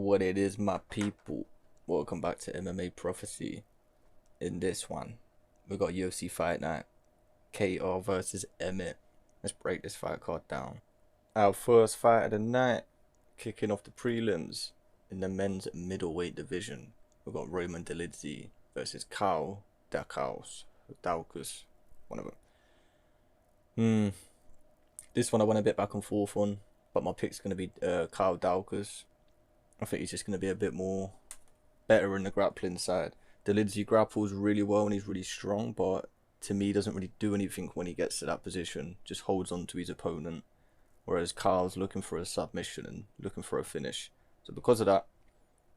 What it is, my people. Welcome back to MMA Prophecy. In this one, we got UFC Fight Night, Kattar Vs Emmett. Let's break this fight card down. Our first fight of the night, kicking off the prelims in the men's middleweight division. We got Dolidze versus Daukaus, one of them. This one I went a bit back and forth on, but my pick's gonna be Daukaus. I think he's just gonna be a bit more better in the grappling side. Dolidze grapples really well and he's really strong, but to me he doesn't really do anything when he gets to that position. Just holds on to his opponent. Whereas Kyle's looking for a submission and looking for a finish. So because of that,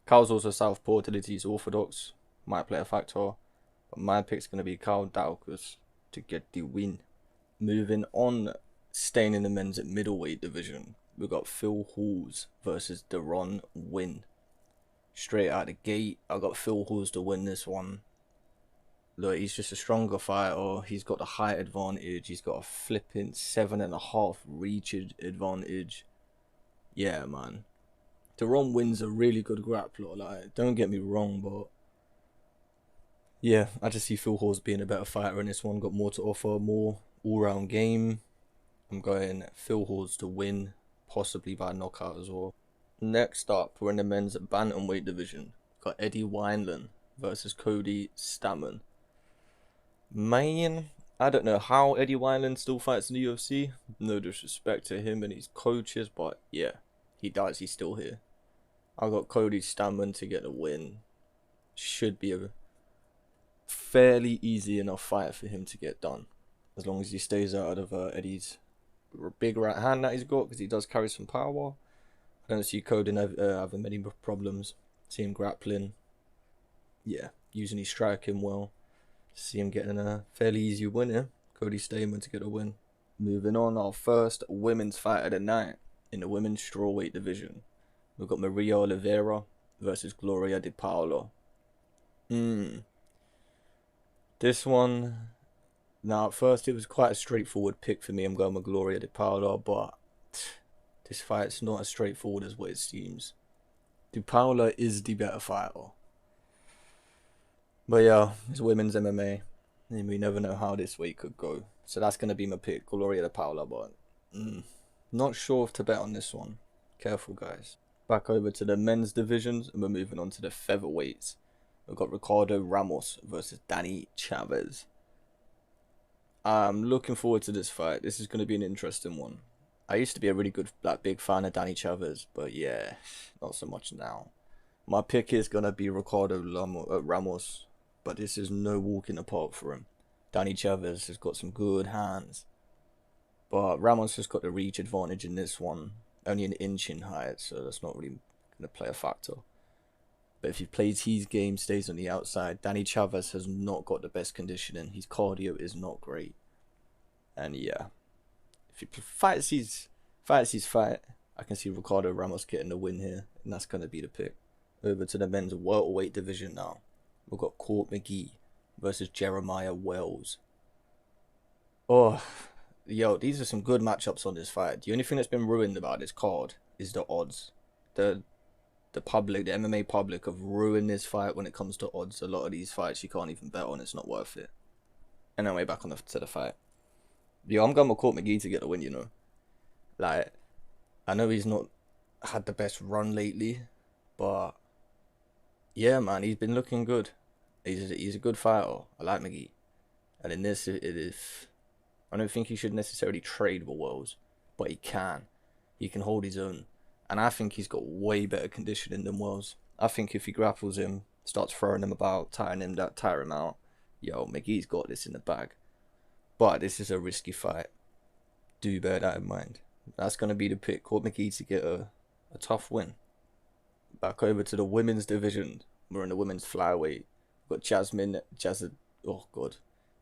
Kyle's also southpaw, Dolidze's orthodox. Might play a factor. But my pick's going to be Daukaus to get the win. Moving on, staying in the men's middleweight division. We've got Hawes versus Cerrone Vs. Straight out the gate, I got Hawes to win this one. Look, he's just a stronger fighter. He's got the height advantage. He's got a flipping 7.5 reach advantage. Yeah, man. Cerrone Vs a really good grappler. Like, don't get me wrong, but yeah, I just see Hawes being a better fighter in this one. Got more to offer, more all-round game. I'm going Hawes to win, possibly by knockout as well. Next up, we're in the men's bantamweight division. Got Wineland versus Cody Stamann. Man, I don't know how Wineland still fights in the UFC. No disrespect to him and his coaches, but yeah, he's still here. I got Cody Stamann to get a win. Should be a fairly easy enough fight for him to get done, as long as he stays out of Eddie's big right hand that he's got, because he does carry some power. I don't see Cody having many problems. See him grappling. Yeah, using his striking well. See him getting a fairly easy win here. Cody Stamann to get a win. Moving on, our first women's fight of the night in the women's strawweight division. We've got Maria Oliveira versus Gloria De Paula. This one, now at first it was quite a straightforward pick for me. I'm going with Gloria De Paula, but this fight's not as straightforward as what it seems. De Paula is the better fighter. But yeah, it's women's MMA. And we never know how this week could go. So that's going to be my pick, Gloria De Paula. But not sure if to bet on this one. Careful, guys. Back over to the men's divisions. And we're moving on to the featherweights. We've got Ricardo Ramos versus Yanez Chavez. I'm looking forward to this fight. This is going to be an interesting one. I used to be a really good, big fan of Yanez Chavez, but yeah, not so much now. My pick is going to be Ricardo Ramos, but this is no walk in the park for him. Yanez Chavez has got some good hands, but Ramos has got the reach advantage in this one. Only an inch in height, so that's not really going to play a factor. But if he plays his game, stays on the outside, Yanez Chavez has not got the best conditioning. His cardio is not great. And yeah, if he fights his fight, I can see Ricardo Ramos getting the win here, and that's going to be the pick. Over to the men's welterweight division now. We've got Mcgee versus Jeremiah Wells. Oh, yo, these are some good matchups on this fight. The only thing that's been ruined about this card is the odds. The public, the MMA public, have ruined this fight when it comes to odds. A lot of these fights you can't even bet on. It's not worth it. Anyway, back on to the fight. Yo, I'm going with Mcgee to get the win, you know. Like, I know he's not had the best run lately, but yeah, man, he's been looking good. He's a good fighter. I like Mcgee. And in this, it is, I don't think he should necessarily trade with Wells, but he can. He can hold his own. And I think he's got way better conditioning than Wells. I think if he grapples him, starts throwing him about, tire him out, yo, Mcgee's got this in the bag. But this is a risky fight. Do bear that in mind. That's going to be the pick. Mcgee to get a tough win. Back over to the women's division. We're in the women's flyweight. We've got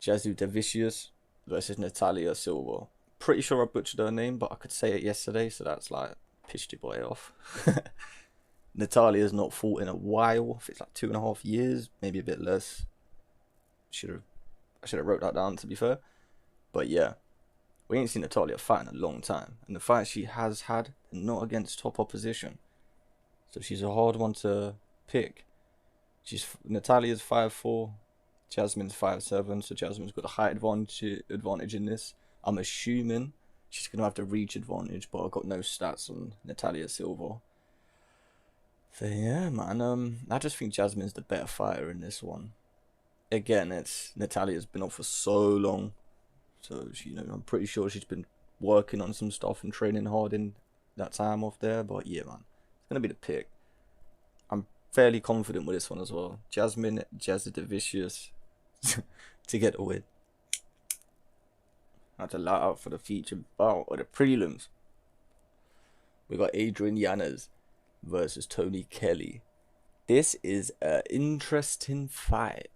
Jasudavicius versus Natalia Silva. Pretty sure I butchered her name, but I could say it yesterday, so that's like pissed your boy off. Natalia's not fought in a while. I think it's like 2.5 years, maybe a bit less. I should have wrote that down, to be fair. But yeah, we ain't seen Natalia fight in a long time, and the fights she has had are not against top opposition. so she's a hard one to pick. Natalia's 5'4", Jasmine's 5'7", so Jasmine's got a height advantage in this. I'm assuming she's gonna have the reach advantage, but I've got no stats on Natalia Silva. So yeah, man. I just think Jasmine's the better fighter in this one. Again, it's Natalia's been off for so long, so she, I'm pretty sure she's been working on some stuff and training hard in that time off there. But yeah, man, it's gonna be the pick. I'm fairly confident with this one as well. Jasmine Jasudavicius to get a win. I had to light out for the feature bout or the prelims. We got Adrian Yanez versus Tony Kelley. This is an interesting fight.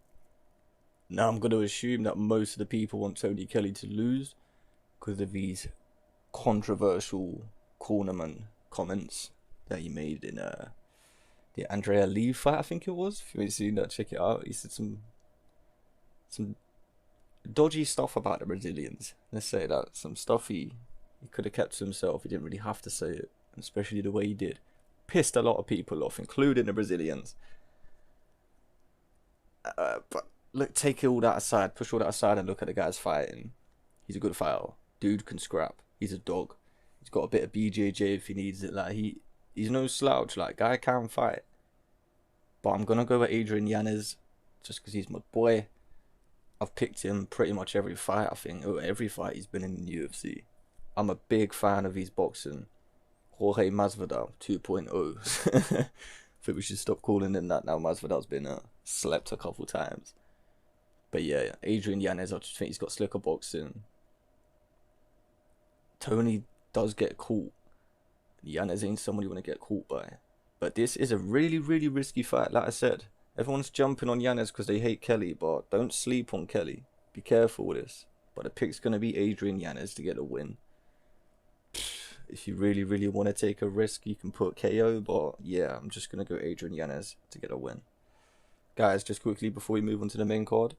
Now I'm going to assume that most of the people want Tony Kelley to lose because of these controversial cornerman comments that he made in the Andrea Lee fight, I think it was. If you haven't seen that, check it out. He said some dodgy stuff about the Brazilians. Let's say that. Some stuff he could have kept to himself. He didn't really have to say it, especially the way he did. Pissed a lot of people off, including the Brazilians. But look, take all that aside, push all that aside and look at the guy's fighting. He's a good fighter. Dude can scrap. He's a dog. He's got a bit of BJJ if he needs it. Like he's no slouch. Like, guy can fight. But I'm gonna go with Adrian Yanez just because he's my boy. I've picked him pretty much every fight, I think. Every fight he's been in the UFC. I'm a big fan of his boxing. Jorge Masvidal 2.0. I think we should stop calling him that now. Masvidal's been slept a couple times. But yeah, Adrian Yanez, I just think he's got slicker boxing. Tony does get caught. Yanez ain't someone you want to get caught by. But this is a really, really risky fight, like I said. Everyone's jumping on Yanez because they hate Kelley, but don't sleep on Kelley. Be careful with this. But the pick's going to be Adrian Yanez to get a win. If you really, really want to take a risk, you can put KO, but yeah, I'm just going to go Adrian Yanez to get a win. Guys, just quickly before we move on to the main card,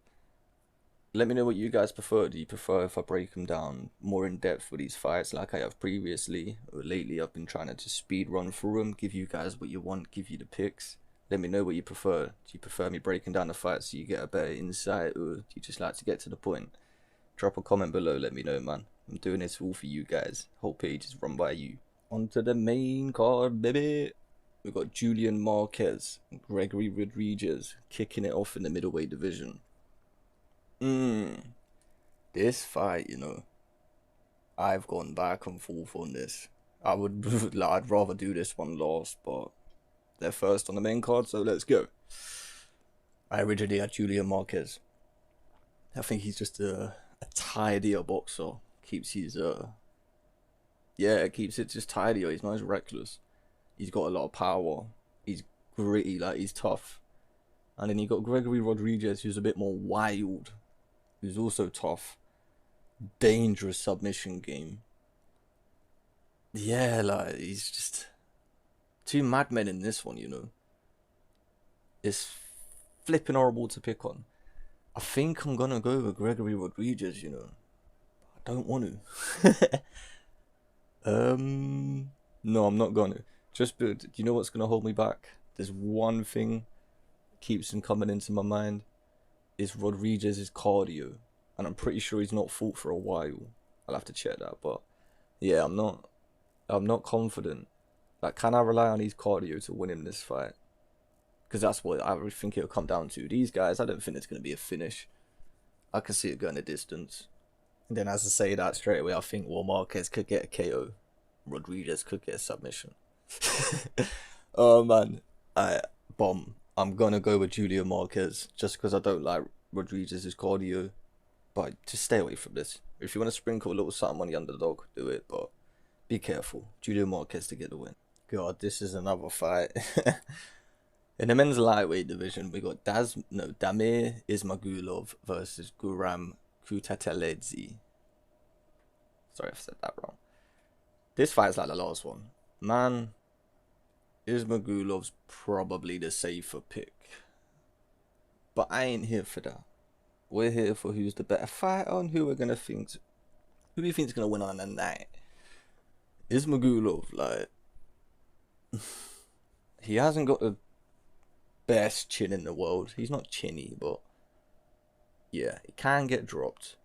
let me know what you guys prefer. Do you prefer if I break them down more in depth for these fights like I have previously? Or lately I've been trying to just speed run through them, give you guys what you want, give you the picks. Let me know what you prefer. Do you prefer me breaking down the fights so you get a better insight, or do you just like to get to the point? Drop a comment below, let me know, man. I'm doing this all for you guys. Whole page is run by you. On to the main card, baby. We've got Julian Marquez and Gregory Rodrigues kicking it off in the middleweight division. This fight, I've gone back and forth on this. I'd rather do this one last, but they're first on the main card, so let's go. I originally had Julian Marquez. I think he's just a tidier boxer. Keeps his keeps it just tidier. He's not as reckless. He's got a lot of power. He's gritty, like he's tough. And then you got Gregory Rodrigues, who's a bit more wild, who's also tough. Dangerous submission game. Yeah, like he's just two madmen in this one, It's flipping horrible to pick on. I think I'm gonna go with Gregory Rodrigues, I don't want to. No, I'm not gonna. Just, do you know what's gonna hold me back? There's one thing that keeps him coming into my mind. Is Rodrigues' cardio, and I'm pretty sure he's not fought for a while. I'll have to check that, but yeah, I'm not confident. Like, can I rely on his cardio to win him this fight? Because that's what I think it'll come down to. These guys, I don't think it's going to be a finish. I can see it going a distance. And then as I say that straight away, I think, well, Marquez could get a KO. Rodrigues could get a submission. Oh, man. I'm going to go with Julian Marquez just because I don't like Rodrigues' cardio. But just stay away from this. If you want to sprinkle a little something on the underdog, do it. But be careful. Julian Marquez to get the win. God, this is another fight. In the men's lightweight division, we got Damir Ismagulov versus Guram Kutateladze. Sorry if I said that wrong. This fight's like the last one. Man, Ismagulov's probably the safer pick. But I ain't here for that. We're here for who's the better fighter and who we think's gonna win on the night. Ismagulov, like, he hasn't got the best chin in the world. He's not chinny, but yeah, he can get dropped.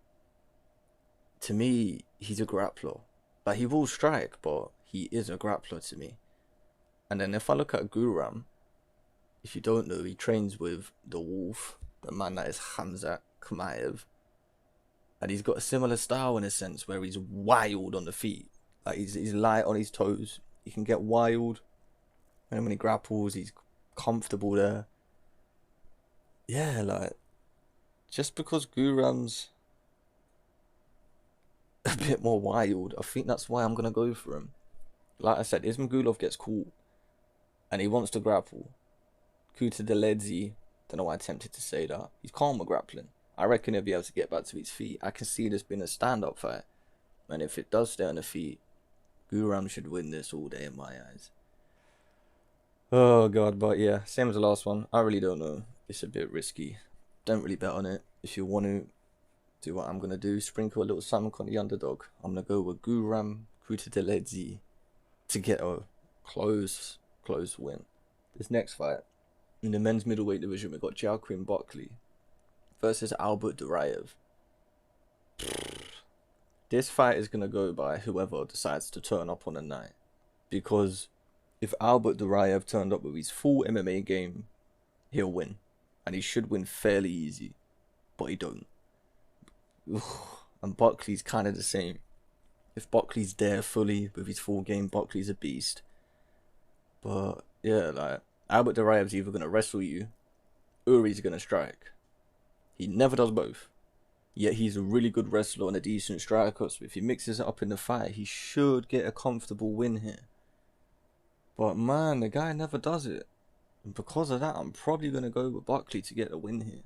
To me, he's a grappler. Like, he will strike, but he is a grappler to me. And then if I look at Guram, if you don't know, he trains with the Wolf, the man that is Khamzat Chimaev. And he's got a similar style in a sense where he's wild on the feet. Like, he's light on his toes. He can get wild. And when he grapples, he's comfortable there. Yeah, like, just because Guram's a bit more wild, I think that's why I'm going to go for him. Like I said, Ismagulov gets caught. And he wants to grapple. Kutateladze, don't know why I attempted to say that. He's calm with grappling. I reckon he'll be able to get back to his feet. I can see this being a stand-up fight. And if it does stay on the feet, Guram should win this all day in my eyes. Oh god, but yeah, same as the last one. I really don't know. It's a bit risky. Don't really bet on it. If you want to do what I'm going to do, sprinkle a little something on the underdog. I'm going to go with Guram Kutateladze to get a close win. This next fight, in the men's middleweight division, we've got Joaquin Buckley versus Albert Duraev. This fight is going to go by whoever decides to turn up on the night. Because if Albert Duraev turned up with his full MMA game, he'll win. And he should win fairly easy. But he don't. And Buckley's kind of the same. If Buckley's there fully with his full game, Buckley's a beast. But yeah, like, Albert Duraev's either going to wrestle you or he's going to strike. He never does both. Yet he's a really good wrestler and a decent striker. So if he mixes it up in the fight, he should get a comfortable win here. But man, the guy never does it. And because of that, I'm probably going to go with Buckley to get a win here.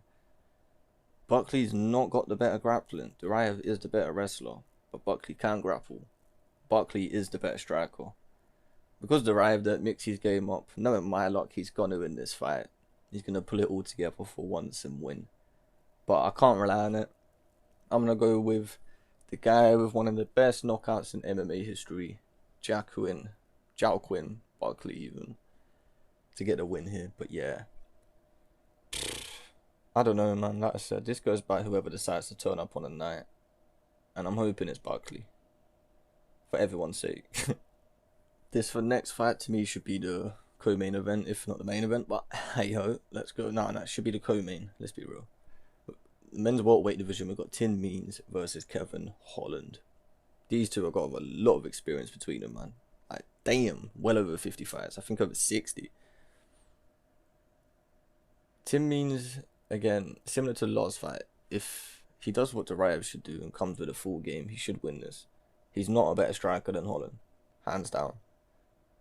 Buckley's not got the better grappling. Duraev is the better wrestler. But Buckley can grapple. Buckley is the better striker. Because Duraev don't mix his game up, knowing my luck, he's going to win this fight. He's going to pull it all together for once and win. But I can't rely on it. I'm going to go with the guy with one of the best knockouts in MMA history, Joaquin Buckley even, to get a win here. But yeah, I don't know, man. Like I said, this goes by whoever decides to turn up on the night. And I'm hoping it's Buckley. For everyone's sake. This for next fight to me should be the co-main event, if not the main event. But hey ho, let's go. No, it should be the co-main. Let's be real. The men's welterweight division, we've got Tim Means versus Kevin Holland. These two have got a lot of experience between them, man. Like, damn, well over 50 fights. I think over 60. Tim Means, again, similar to the last fight. If he does what Duraev should do and comes with a full game, he should win this. He's not a better striker than Holland, hands down.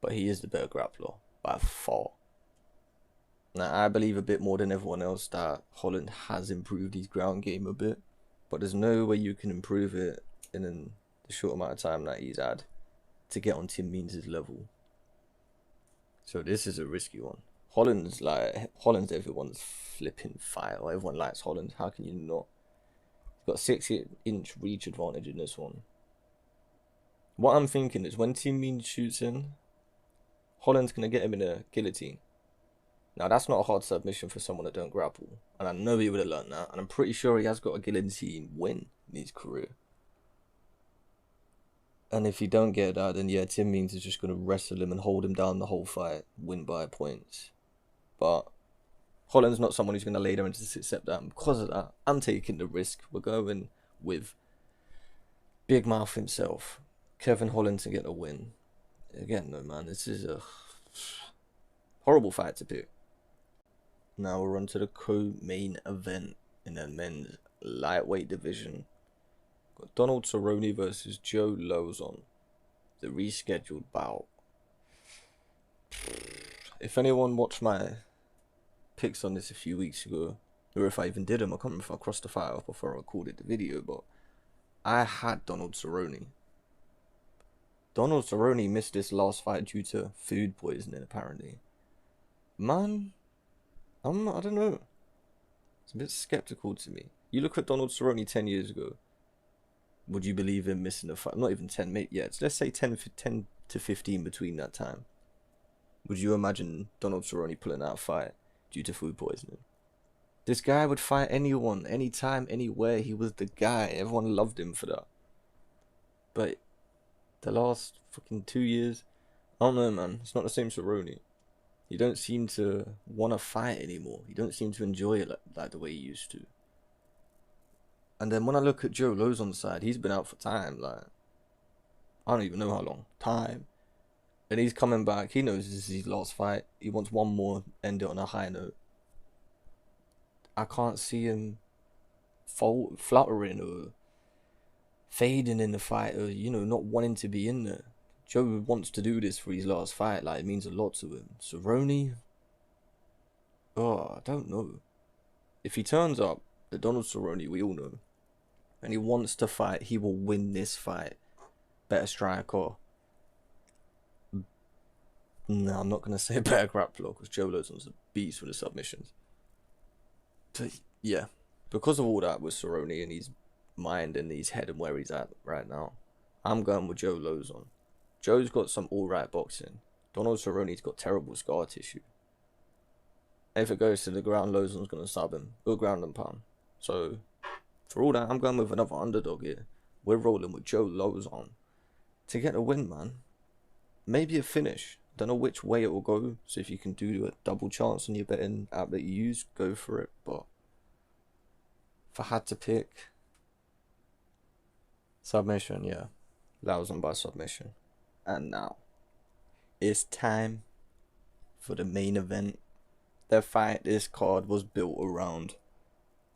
But he is the better grappler, by far. Now, I believe a bit more than everyone else that Holland has improved his ground game a bit. But there's no way you can improve it in the short amount of time that he's had to get on Tim Means' level. So this is a risky one. Holland's everyone's flipping fire. Everyone likes Holland. How can you not? He's got 6-inch reach advantage in this one. What I'm thinking is when Tim Means shoots in, Holland's going to get him in a guillotine. Now, that's not a hard submission for someone that don't grapple. And I know he would have learned that. And I'm pretty sure he has got a guillotine win in his career. And if he don't get that, then yeah, Tim Means is just going to wrestle him and hold him down the whole fight. Win by points. But Holland's not someone who's going to lay down and just accept that. And because of that, I'm taking the risk. We're going with Big Mouth himself, Kevin Holland, to get a win. Again, no, man, this is a horrible fight to pick. Now we're on to the co-main event in the men's lightweight division. Got Donald Cerrone versus Joe Lauzon, the rescheduled bout. If anyone watched my picks on this a few weeks ago, or if I even did them, I can't remember if I crossed the fight off before I recorded the video, but I had Donald Cerrone. Donald Cerrone missed this last fight due to food poisoning, apparently. Man, I don't know. It's a bit skeptical to me. You look at Donald Cerrone 10 years ago. Would you believe him missing a fight? Not even 10, maybe, yeah. Let's say 10 to 15 between that time. Would you imagine Donald Cerrone pulling out a fight due to food poisoning? This guy would fight anyone, anytime, anywhere. He was the guy. Everyone loved him for that. But the last fucking 2 years, I don't know, man. It's not the same Cerrone. You don't seem to want to fight anymore. You don't seem to enjoy it like the way you used to. And then when I look at Joe Lauzon's side, he's been out for time. Like, I don't even know how long. Time. And he's coming back. He knows this is his last fight. He wants one more, end it on a high note. I can't see him fluttering or fading in the fight or, you know, not wanting to be in there. Joe wants to do this for his last fight. Like, it means a lot to him. Cerrone? Oh, I don't know. If he turns up, the Donald Cerrone we all know, and he wants to fight, he will win this fight. Better striker. No, I'm not going to say better grappler, because Joe Lauzon's a beast with the submissions. But, yeah. Because of all that with Cerrone and his mind and his head and where he's at right now, I'm going with Joe Lauzon. Joe's got some alright boxing. Donald Cerrone's got terrible scar tissue. If it goes to the ground, Lauzon's going to sub him. Go ground and pound. So, for all that, I'm going with another underdog here. We're rolling with Joe Lauzon to get a win, man. Maybe a finish. Don't know which way it will go. So if you can do a double chance on your betting app that you use, go for it. But if I had to pick, submission, yeah. Lauzon by submission. And now, it's time for the main event. The fight this card was built around.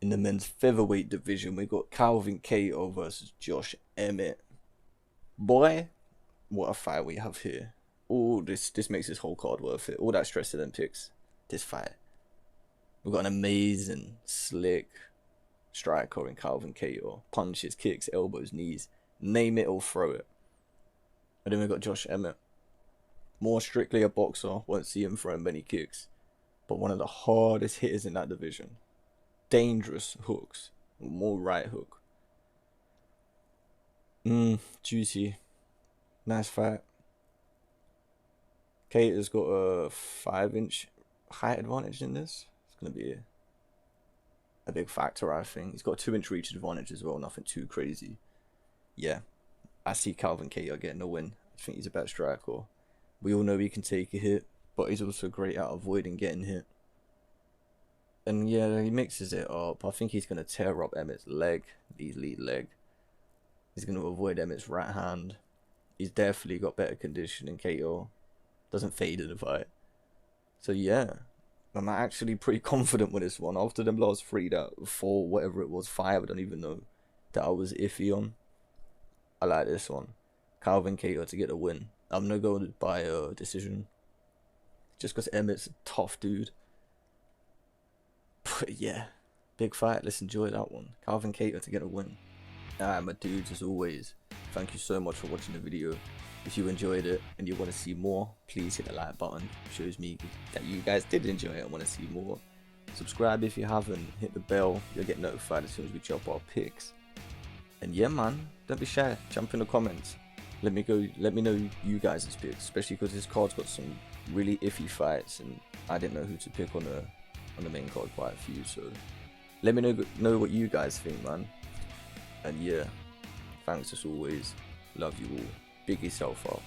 In the men's featherweight division, we got Kattar versus Josh Emmett. Boy, what a fight we have here. Oh, this makes this whole card worth it. All that stress to them picks. This fight. We've got an amazing, slick striker in Kattar. Punches, kicks, elbows, knees. Name it or throw it. And then we got Josh Emmett. More strictly a boxer. Won't see him throwing many kicks. But one of the hardest hitters in that division. Dangerous hooks. More right hook. Juicy. Nice fight. Kattar's got a 5-inch height advantage in this. It's going to be a big factor, I think. He's got a 2-inch reach advantage as well. Nothing too crazy. Yeah. I see Kattar getting a win. I think he's a better striker. We all know he can take a hit, but he's also great at avoiding getting hit. And yeah, he mixes it up. I think he's going to tear up Emmett's leg, his lead leg. He's going to avoid Emmett's right hand. He's definitely got better condition than Kattar. Doesn't fade in the fight. So yeah, I'm actually pretty confident with this one. After them last 3, that 4, whatever it was, 5, I don't even know, that I was iffy on. I like this one. Kattar to get a win. I'm going to go by a decision. Just because Emmett's a tough dude. But yeah, big fight. Let's enjoy that one. Kattar to get a win. Alright, my dudes, as always, thank you so much for watching the video. If you enjoyed it and you want to see more, please hit the like button. It shows me that you guys did enjoy it and want to see more. Subscribe if you haven't. Hit the bell. You'll get notified as soon as we drop our picks. And yeah, man, don't be shy. Jump in the comments. Let me know you guys' picks, especially because this card's got some really iffy fights, and I didn't know who to pick on the main card, quite a few. So let me know what you guys think, man. And yeah, thanks as always. Love you all. Big yourself up.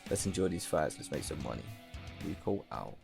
Let's enjoy these fights. Let's make some money. Rico out.